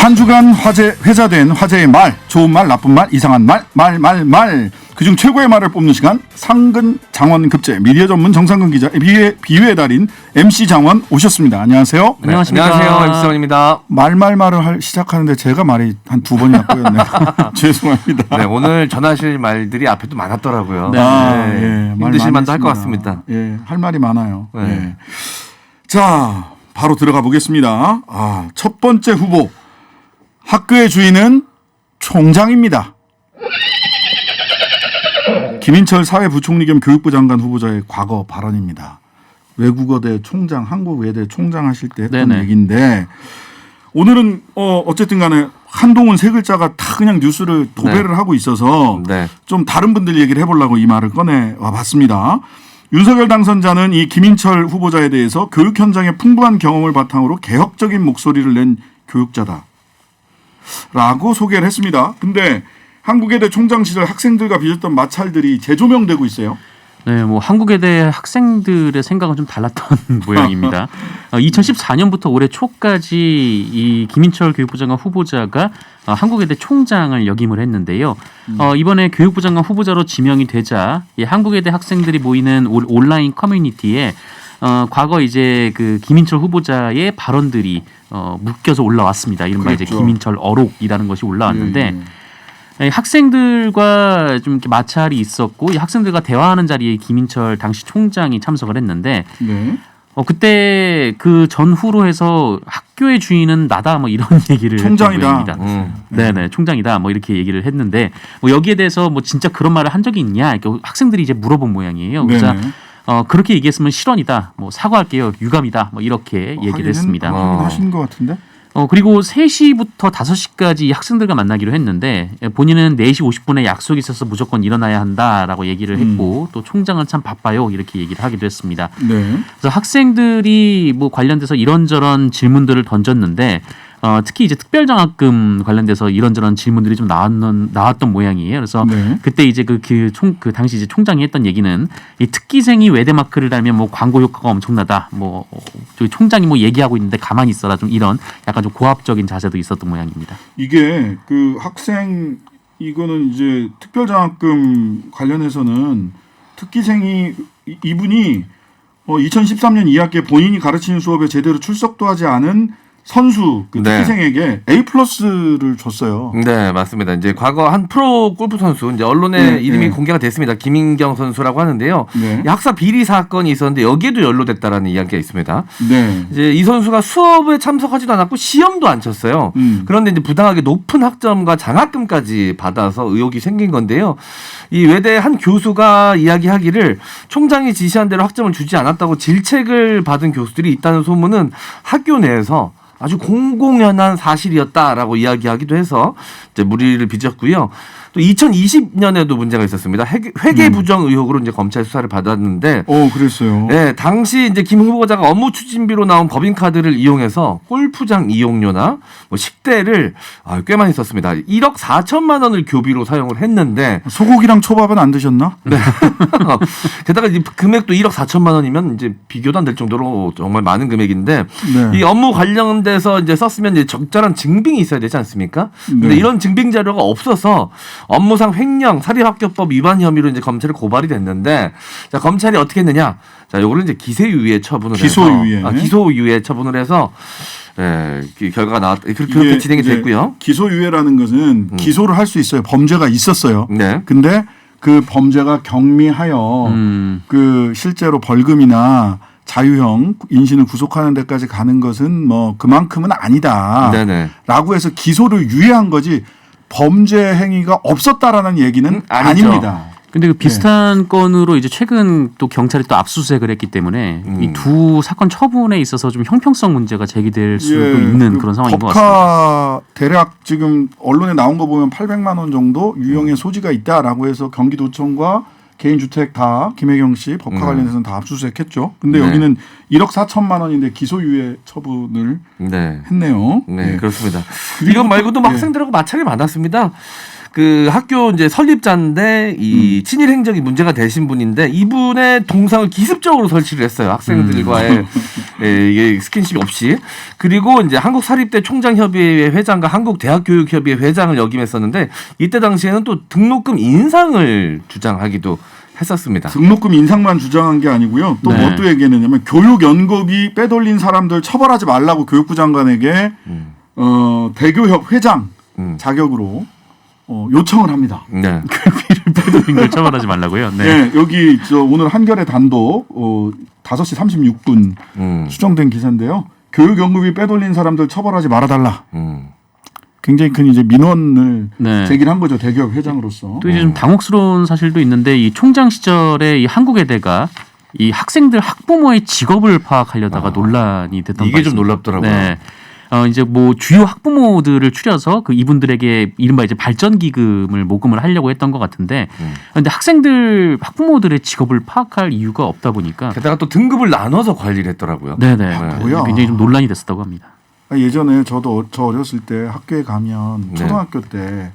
한 주간 회자된 화제의 말, 좋은 말, 나쁜 말, 이상한 말. 그중 최고의 말을 뽑는 시간, 상근 장원 급제 미디어 전문 정상근 기자, 비유의 달인 MC 장원 오셨습니다. 안녕하세요. 네, 안녕하세요. MC 장원입니다. 말을 시작하는데 제가 말이 한 두 번이나 꼬였네요. 죄송합니다. 네, 오늘 전하실 말들이 앞에도 많았더라고요. 네. 예, 힘드실 만도 할 것 같습니다. 예, 할 말이 많아요. 네. 예. 자, 바로 들어가 보겠습니다. 첫 번째 후보. 학교의 주인은 총장입니다. 김인철 사회부총리 겸 교육부 장관 후보자의 과거 발언입니다. 외국어대 총장, 한국외대 총장 하실 때 했던 얘기인데, 오늘은 어쨌든 간에 한동훈 세 글자가 다 그냥 뉴스를 도배를 하고 있어서 좀 다른 분들 얘기를 해보려고 이 말을 꺼내와 봤습니다. 윤석열 당선자는 이 김인철 후보자에 대해서 교육 현장의 풍부한 경험을 바탕으로 개혁적인 목소리를 낸 교육자다 라고 소개를 했습니다. 근데 한국외대 총장 시절 학생들과 빚었던 마찰들이 재조명되고 있어요. 네, 뭐 한국외대 학생들의 생각은 좀 달랐던 모양입니다. 2014년부터 올해 초까지 이 김인철 교육부 장관 후보자가 한국외대 총장을 역임을 했는데요. 이번에 교육부 장관 후보자로 지명이 되자 이 한국외대 학생들이 모이는 온라인 커뮤니티에 과거 이제 그 김인철 후보자의 발언들이 묶여서 올라왔습니다. 이른바 이제 김인철 어록이라는 것이 올라왔는데. 학생들과 좀 이렇게 마찰이 있었고 이 학생들과 대화하는 자리에 김인철 당시 총장이 참석을 했는데 그때 그 전후로 해서 학교의 주인은 나다 뭐 이런 얘기를 총장이다. 네네 총장이다 뭐 이렇게 얘기를 했는데 뭐 여기에 대해서 뭐 진짜 그런 말을 한 적이 있냐 이렇게 학생들이 이제 물어본 모양이에요. 그래서 그렇게 얘기했으면 실언이다. 뭐 사과할게요. 유감이다. 뭐 이렇게 얘기를 했습니다. 하신 것 같은데. 그리고 3시부터 5시까지 학생들과 만나기로 했는데 본인은 4시 50분에 약속이 있어서 무조건 일어나야 한다라고 얘기를 했고 또 총장은 참 바빠요 이렇게 얘기를 하기도 했습니다. 그래서 학생들이 뭐 관련돼서 이런저런 질문들을 던졌는데 특히 이제 특별장학금 관련돼서 이런저런 질문들이 좀 나왔던 모양이에요. 그래서 그때 이제 그 당시 이제 총장이 했던 얘기는 이 특기생이 외대 마크를 달면 뭐 광고 효과가 엄청나다. 뭐 저희 총장이 뭐 얘기하고 있는데 가만히 있어라 좀 이런 약간 좀 고압적인 자세도 있었던 모양입니다. 이게 그 학생 이거는 이제 특별장학금 관련해서는 특기생이 이분이 2013년 2학기에 본인이 가르치는 수업에 제대로 출석도 하지 않은 선수 특기생에게 A+를 줬어요. 네, 맞습니다. 이제 과거 한 프로 골프 선수 이제 언론에 이름이 공개가 됐습니다. 김인경 선수라고 하는데요. 이 학사 비리 사건이 있었는데 여기에도 연루됐다라는 이야기가 있습니다. 이제 이 선수가 수업에 참석하지도 않았고 시험도 안 쳤어요. 그런데 이제 부당하게 높은 학점과 장학금까지 받아서 의혹이 생긴 건데요. 이 외대 한 교수가 이야기하기를 총장이 지시한 대로 학점을 주지 않았다고 질책을 받은 교수들이 있다는 소문은 학교 내에서 아주 공공연한 사실이었다라고 이야기하기도 해서 이제 물의를 빚었고요. 또 2020년에도 문제가 있었습니다. 회계 부정 의혹으로 이제 검찰 수사를 받았는데, 그랬어요. 네, 당시 이제 김 후보자가 업무 추진비로 나온 법인카드를 이용해서 골프장 이용료나 뭐 식대를 꽤 많이 썼습니다. 1억 4천만 원을 교비로 사용을 했는데 소고기랑 초밥은 안 드셨나? 네. 게다가 이 금액도 1억 4천만 원이면 이제 비교도 안 될 정도로 정말 많은 금액인데 이 업무 관련돼서 이제 썼으면 이제 적절한 증빙이 있어야 되지 않습니까? 근데 이런 증빙 자료가 없어서 업무상 횡령, 사립학교법 위반 혐의로 이제 검찰에 고발이 됐는데, 자, 검찰이 어떻게 했느냐? 자, 요거를 이제 기소유예 처분을 기소유예 처분을 해서, 결과가 나왔다. 그렇게 진행이 됐고요. 기소유예라는 것은 기소를 할 수 있어요. 범죄가 있었어요. 근데 그 범죄가 경미하여 그 실제로 벌금이나 자유형 인신을 구속하는 데까지 가는 것은 뭐 그만큼은 아니다. 라고 해서 기소를 유예한 거지. 범죄 행위가 없었다라는 얘기는 아닙니다. 근데 그 비슷한 건으로 이제 최근 또 경찰이 또 압수수색을 했기 때문에 이 두 사건 처분에 있어서 좀 형평성 문제가 제기될 수도 있는 그런 상황인 것 같습니다. 대략 지금 언론에 나온 거 보면 800만 원 정도 유형의 소지가 있다라고 해서 경기도청과 개인주택 다 김혜경 씨 법과 관련해서는 다 압수수색했죠. 근데 여기는 1억 4천만 원인데 기소유예 처분을 했네요. 그렇습니다. 이것 말고도 학생들하고 마찰이 많았습니다. 그 학교 이제 설립자인데 이 친일 행적이 문제가 되신 분인데 이분의 동상을 기습적으로 설치를 했어요. 학생들과의 이게 스킨십 없이. 그리고 이제 한국사립대 총장협의회 회장과 한국대학교육협의회 회장을 역임했었는데 이때 당시에는 또 등록금 인상을 주장하기도 했었습니다. 등록금 인상만 주장한 게 아니고요. 또 뭐 또 얘기했느냐면 교육연금이 빼돌린 사람들 처벌하지 말라고 교육부 장관에게 대교협 회장 자격으로 요청을 합니다. 네. 교육비를 빼돌린 걸 처벌하지 말라고요. 네. 여기 오늘 한겨레 단독 5시 36분 수정된 기사인데요. 교육연금이 빼돌린 사람들 처벌하지 말아달라. 굉장히 큰 이제 민원을 제기를 한 거죠. 대기업 회장으로서. 또 이제 좀 당혹스러운 사실도 있는데 이 총장 시절에 이 한국외대가 이 학생들 학부모의 직업을 파악하려다가 논란이 됐던 이게 좀 놀랍더라고요. 네. 이제 뭐 주요 학부모들을 추려서 그 이분들에게 이른바 이제 발전 기금을 모금을 하려고 했던 것 같은데, 근데 학생들 학부모들의 직업을 파악할 이유가 없다 보니까 게다가 또 등급을 나눠서 관리를 했더라고요. 네네. 뭐야? 굉장히 좀 논란이 됐었다고 합니다. 예전에 저 어렸을 때 학교에 가면 초등학교 때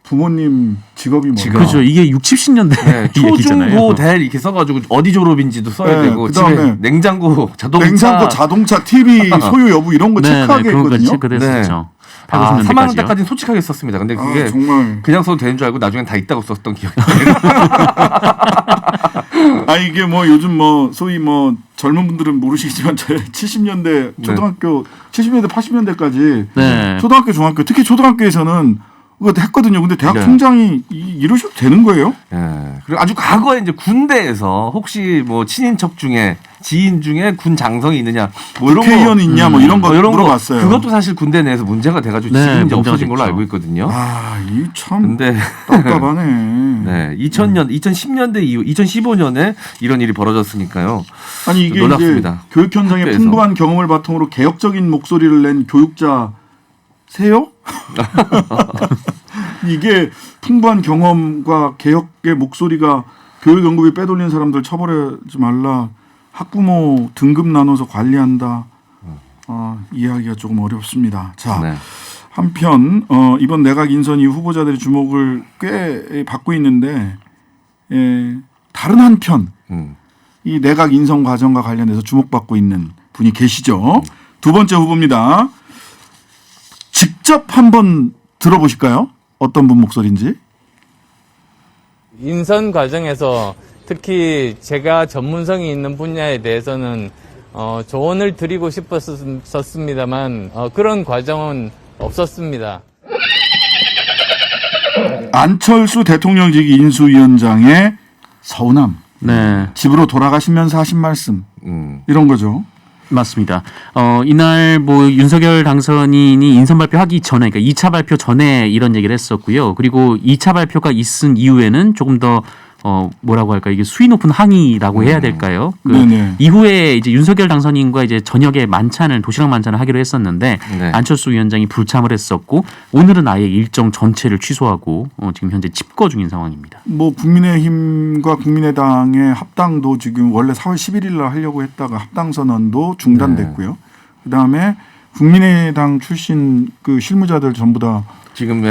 부모님 직업이 뭐냐? 그렇죠. 이게 60, 70년대 초중고 대 이렇게 써가지고 어디 졸업인지도 써야 되고 그다음에 냉장고 자동차 TV 소유 여부 이런 거 체크하게 했거든요. 체크됐었죠. 3학년 때까지는 솔직하게 썼습니다. 근데 그게 정말 그냥 써도 되는 줄 알고 나중엔 다 있다고 썼던 기억이 나요. 이게 뭐 요즘 뭐 소위 뭐 젊은 분들은 모르시겠지만 저 70년대 초등학교 70년대 80년대까지 초등학교 중학교 특히 초등학교에서는 그거 했거든요. 근데 대학 총장이 이러셔도 되는 거예요? 그리고 아주 과거에 이제 군대에서 혹시 뭐 친인척 중에 지인 중에 군 장성이 있느냐, 뭐 이런 국회의원 있냐, 뭐 이런 거 물어봤어요. 그것도 사실 군대 내에서 문제가 돼가지고 지금 이제 없어진 걸로 알고 있거든요. 이 참 답답하네. 2010년대 이후 2015년에 이런 일이 벌어졌으니까요. 아니 이게 놀랍습니다. 이제 교육 현장의 풍부한 경험을 바탕으로 개혁적인 목소리를 낸 교육자 세요? 이게 풍부한 경험과 개혁의 목소리가 교육연금이 빼돌린 사람들 처벌하지 말라. 학부모 등급 나눠서 관리한다. 이해하기가 조금 어렵습니다. 자, 한편 이번 내각 인선 이후 후보자들의 주목을 꽤 받고 있는데 다른 한편 이 내각 인선 과정과 관련해서 주목받고 있는 분이 계시죠. 두 번째 후보입니다. 직접 한번 들어보실까요? 어떤 분 목소리인지. 인선 과정에서 특히 제가 전문성이 있는 분야에 대해서는 조언을 드리고 싶었습니다만 그런 과정은 없었습니다. 안철수 대통령직 인수위원장의 서운함. 집으로 돌아가시면서 하신 말씀. 이런 거죠. 맞습니다. 이날 뭐 윤석열 당선인이 인선 발표하기 전에, 그러니까 2차 발표 전에 이런 얘기를 했었고요. 그리고 2차 발표가 있은 이후에는 조금 더 뭐라고 할까, 이게 수위 높은 항의라고 해야 될까요? 이후에 이제 윤석열 당선인과 이제 저녁에 도시락 만찬을 하기로 했었는데 안철수 위원장이 불참을 했었고 오늘은 아예 일정 전체를 취소하고 지금 현재 집거 중인 상황입니다. 뭐 국민의힘과 국민의당의 합당도 지금 원래 4월 11일 날 하려고 했다가 합당 선언도 중단됐고요. 그다음에 국민의당 출신 그 실무자들 전부 다 지금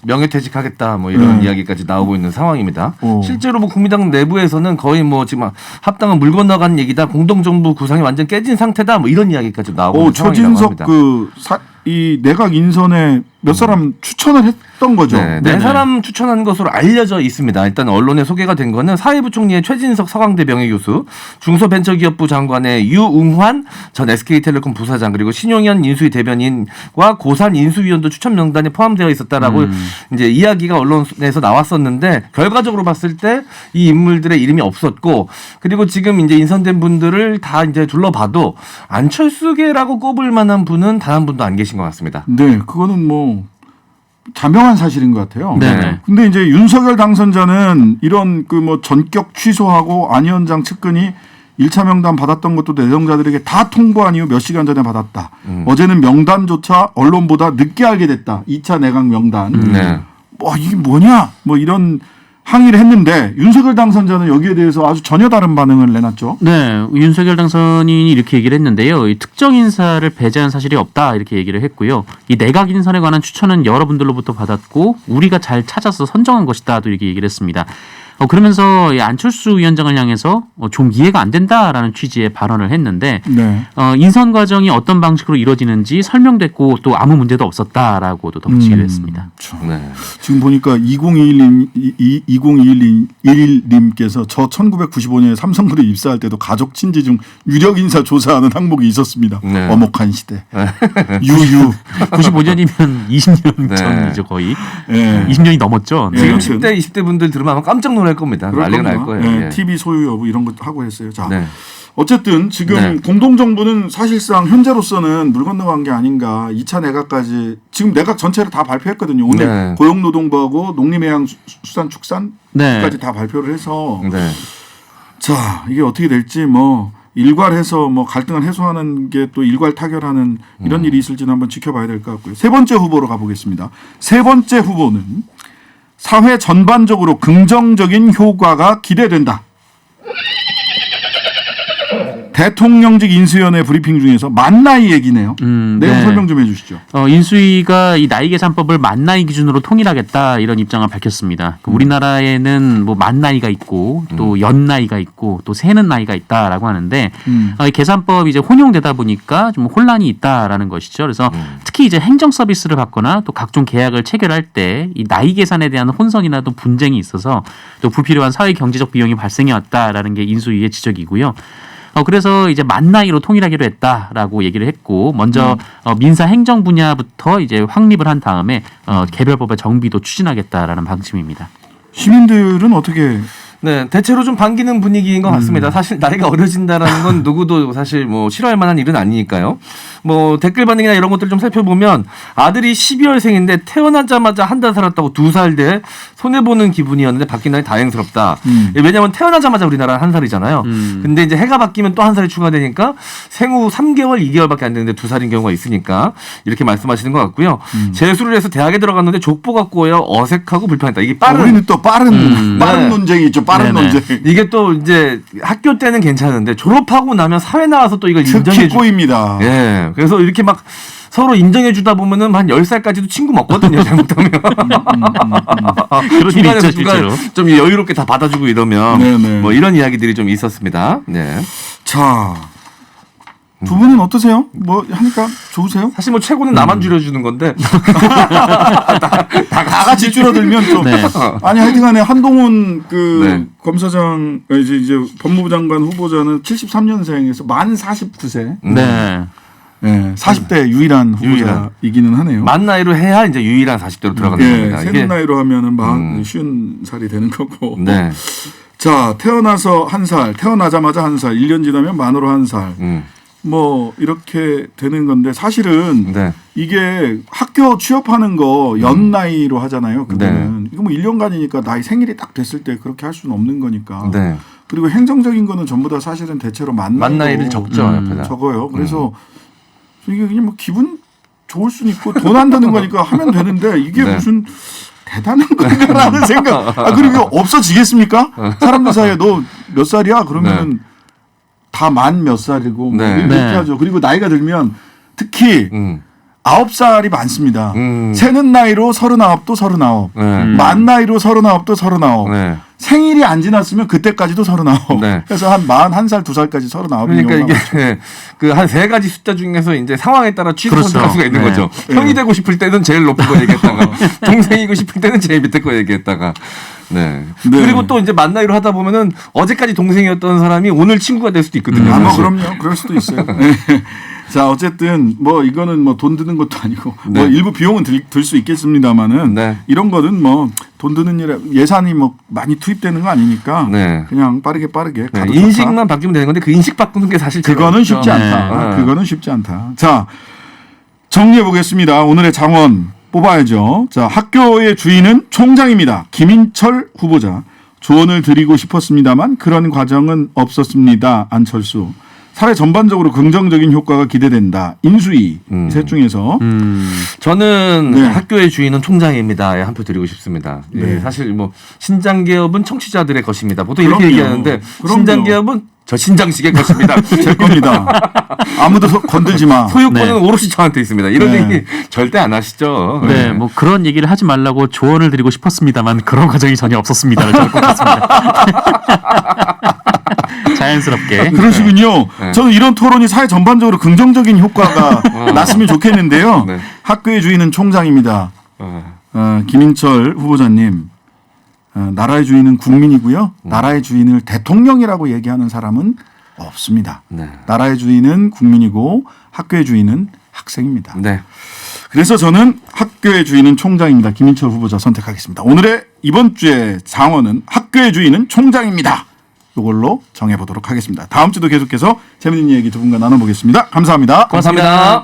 명예퇴직하겠다 뭐 이런 이야기까지 나오고 있는 상황입니다. 실제로 뭐 국민당 내부에서는 거의 뭐 지금 합당은 물 건너간 얘기다, 공동정부 구상이 완전 깨진 상태다, 뭐 이런 이야기까지 나오고 있는 상황이라고 합니다. 최진석 이 내각 인선에 몇 사람 추천을 했던 거죠. 네 사람 추천한 것으로 알려져 있습니다. 일단 언론에 소개가 된 거는 사회부총리의 최진석 서강대 명예교수, 중소벤처기업부 장관의 유웅환 전 SK텔레콤 부사장, 그리고 신용현 인수위 대변인과 고산 인수위원도 추천 명단에 포함되어 있었다라고 이제 이야기가 언론에서 나왔었는데 결과적으로 봤을 때 이 인물들의 이름이 없었고, 그리고 지금 이제 인선된 분들을 다 이제 둘러봐도 안철수계라고 꼽을 만한 분은 단 한 분도 안 계신 것 같습니다. 네, 그거는 뭐 자명한 사실인 것 같아요. 네. 근데 이제 윤석열 당선자는 이런 그 뭐 전격 취소하고 안 위원장 측근이 1차 명단 받았던 것도 내정자들에게 다 통보한 이후 몇 시간 전에 받았다. 어제는 명단조차 언론보다 늦게 알게 됐다. 2차 내각 명단. 뭐 이게 뭐냐? 뭐 이런 항의를 했는데 윤석열 당선자는 여기에 대해서 아주 전혀 다른 반응을 내놨죠. 네, 윤석열 당선인이 이렇게 얘기를 했는데요. 이 특정 인사를 배제한 사실이 없다 이렇게 얘기를 했고요. 이 내각 인선에 관한 추천은 여러분들로부터 받았고 우리가 잘 찾아서 선정한 것이다 또 이렇게 얘기를 했습니다. 그러면서 이 안철수 위원장을 향해서 좀 이해가 안 된다라는 취지의 발언을 했는데 네. 인선 과정이 어떤 방식으로 이루어지는지 설명됐고 또 아무 문제도 없었다라고도 덧붙이기도 했습니다. 네. 지금 보니까 2021님께서 저 1995년에 삼성그룹 입사할 때도 가족 친지 중 유력 인사 조사하는 항목이 있었습니다. 네. 어목한 시대. 유유. 95년이면 20년 네. 전이죠 거의. 네. 20년이 넘었죠. 네. 지금 10대, 20대 분들 들으면 아마 깜짝 놀랄 겁니다. 그럴 난리가 날 겁니다. 거예요. 네. 예. TV 소유 여부 이런 것 하고 했어요. 자, 네. 어쨌든 지금 네. 공동정부는 사실상 현재로서는 물 건너간 게 아닌가. 2차 내각까지 지금 내각 전체를 다 발표했거든요. 오늘 네. 고용노동부하고 농림해양수산축산까지 네. 다 발표를 해서 네. 자 이게 어떻게 될지 뭐 일괄해서 뭐 갈등을 해소하는 게 또 일괄 타결하는 이런 일이 있을지는 한번 지켜봐야 될 것 같고요. 세 번째 후보로 가보겠습니다. 세 번째 후보는 사회 전반적으로 긍정적인 효과가 기대된다. 대통령직 인수위원회 브리핑 중에서 만 나이 얘기네요. 내용 네. 설명 좀 해주시죠. 인수위가 이 나이 계산법을 만 나이 기준으로 통일하겠다 이런 입장을 밝혔습니다. 우리나라에는 뭐 만 나이가 있고 또 연 나이가 있고 또 새는 나이가 있다라고 하는데 이 계산법이 이제 혼용되다 보니까 좀 혼란이 있다라는 것이죠. 그래서 특히 이제 행정 서비스를 받거나 또 각종 계약을 체결할 때 이 나이 계산에 대한 혼선이나 또 분쟁이 있어서 또 불필요한 사회 경제적 비용이 발생해 왔다라는 게 인수위의 지적이고요. 그래서 이제 만 나이로 통일하기로 했다라고 얘기를 했고 먼저 민사 행정 분야부터 이제 확립을 한 다음에 개별법의 정비도 추진하겠다라는 방침입니다. 시민들은 어떻게? 네, 대체로 좀 반기는 분위기인 것 같습니다. 사실 나이가 어려진다라는 건 누구도 사실 뭐 싫어할 만한 일은 아니니까요. 뭐 댓글 반응이나 이런 것들 좀 살펴보면 아들이 12월생인데 태어나자마자 한 달 살았다고 2살 돼 손해보는 기분이었는데 바뀐 날이 다행스럽다. 왜냐하면 태어나자마자 우리나라 한 살이잖아요. 근데 이제 해가 바뀌면 또 한 살이 추가되니까 생후 3개월, 2개월밖에 안 되는데 2살인 경우가 있으니까 이렇게 말씀하시는 것 같고요. 재수를 해서 대학에 들어갔는데 족보가 꼬여 어색하고 불편했다. 이게 빠른 우리는 또 빠른 네. 논쟁이 있죠. 빠른 네네. 논쟁. 이게 또 이제 학교 때는 괜찮은데 졸업하고 나면 사회 나와서 또 이걸 특히 인정해 주. 꼬입니다. 예. 그래서 이렇게 막 서로 인정해 주다 보면은 한 10살까지도 친구 먹거든요. 잘못하면. 그런 일이 있죠, 중간에 실제로. 좀 여유롭게 다 받아주고 이러면 네네. 뭐 이런 이야기들이 좀 있었습니다. 네. 자, 두 분은 어떠세요? 뭐 하니까 좋으세요? 사실 뭐 최고는 나만 줄여주는 건데 다 같이 줄어들면 좀 네. 아니 하여튼간에 한동훈 그 네. 검사장 이제 법무부 장관 후보자는 73년생에서 만 49세. 네. 네, 40대 유일한 후보자이기는 하네요. 만 나이로 해야 이제 유일한 40대로 들어가는 예, 겁니다. 세는 나이로 하면은 50살이 되는 거고. 네. 자, 태어나서 한 살, 태어나자마자 한 살, 1년 지나면 만으로 한 살. 뭐 이렇게 되는 건데 사실은 네. 이게 학교 취업하는 거 연 나이로 하잖아요. 그거는 이거 뭐 1년간이니까 나이 생일이 딱 됐을 때 그렇게 할 수는 없는 거니까. 네. 그리고 행정적인 거는 전부 다 사실은 대체로 만 나이를 적죠. 옆에다. 적어요. 그래서 이게 그냥 뭐 기분 좋을 수는 있고 돈 안 드는 거니까 하면 되는데 이게 네. 무슨 대단한 건가라는 생각. 그리고 없어지겠습니까? 사람들 사이에 너 몇 살이야? 그러면은 다 만 몇 살이고 뭐 네. 이렇게 네. 하죠. 그리고 나이가 들면 특히 9살이 많습니다. 세는 나이로 39도 39. 네. 만 나이로 39도 39. 네. 생일이 안 지났으면 그때까지도 39. 네. 그래서 한 41살, 2살까지 39. 그러니까 이게 그 한 세 가지 숫자 중에서 이제 상황에 따라 취소 그렇죠. 선택할 수가 있는 네. 거죠. 형이 되고 싶을 때는 제일 높은 거 얘기했다가 동생이고 싶을 때는 제일 밑에 거 얘기했다가. 네. 네. 그리고 또 이제 만 나이로 하다 보면은 어제까지 동생이었던 사람이 오늘 친구가 될 수도 있거든요. 뭐 사실. 그럼요. 그럴 수도 있어요. 네. 자, 어쨌든 뭐 이거는 뭐 돈 드는 것도 아니고 네. 뭐 일부 비용은 들 수 있겠습니다만은 네. 이런 거는 뭐 돈 드는 일에 예산이 뭐 많이 투입되는 거 아니니까 네. 그냥 빠르게 네. 가도 인식만 바뀌면 되는 건데 그 인식 바꾸는 게 사실 제일 그거는 어렵죠. 쉽지 않다. 네. 그거는 쉽지 않다. 자, 정리해 보겠습니다. 오늘의 장원 뽑아야죠. 자, 학교의 주인은 총장입니다. 김인철 후보자. 조언을 드리고 싶었습니다만 그런 과정은 없었습니다. 안철수. 사회 전반적으로 긍정적인 효과가 기대된다. 인수위 셋 중에서 저는 학교의 주인은 총장입니다에 한 표 드리고 싶습니다. 예, 사실 뭐 신장 기업은 청취자들의 것입니다. 보통 이렇게 얘기하는데 신장 기업은 저 신장식의 것입니다. 제 겁니다. 아무도 건들지 마. 소유권은 오롯이 저한테 있습니다. 이런 얘기 절대 안 하시죠. 네, 뭐 그런 얘기를 하지 말라고 조언을 드리고 싶었습니다만 그런 과정이 전혀 없었습니다를 저는 꼭 했습니다. 자연스럽게. 그러시군요. 저는 이런 토론이 사회 전반적으로 긍정적인 효과가 났으면 좋겠는데요. 학교의 주인은 총장입니다. 김인철 후보자님. 나라의 주인은 국민이고요. 나라의 주인을 대통령이라고 얘기하는 사람은 없습니다. 나라의 주인은 국민이고 학교의 주인은 학생입니다. 그래서 저는 학교의 주인은 총장입니다. 김인철 후보자 선택하겠습니다. 오늘의 이번 주의 장어는 학교의 주인은 총장입니다. 이걸로 정해보도록 하겠습니다. 다음 주도 계속해서 재밌는 얘기 두 분과 나눠보겠습니다. 감사합니다. 고맙습니다.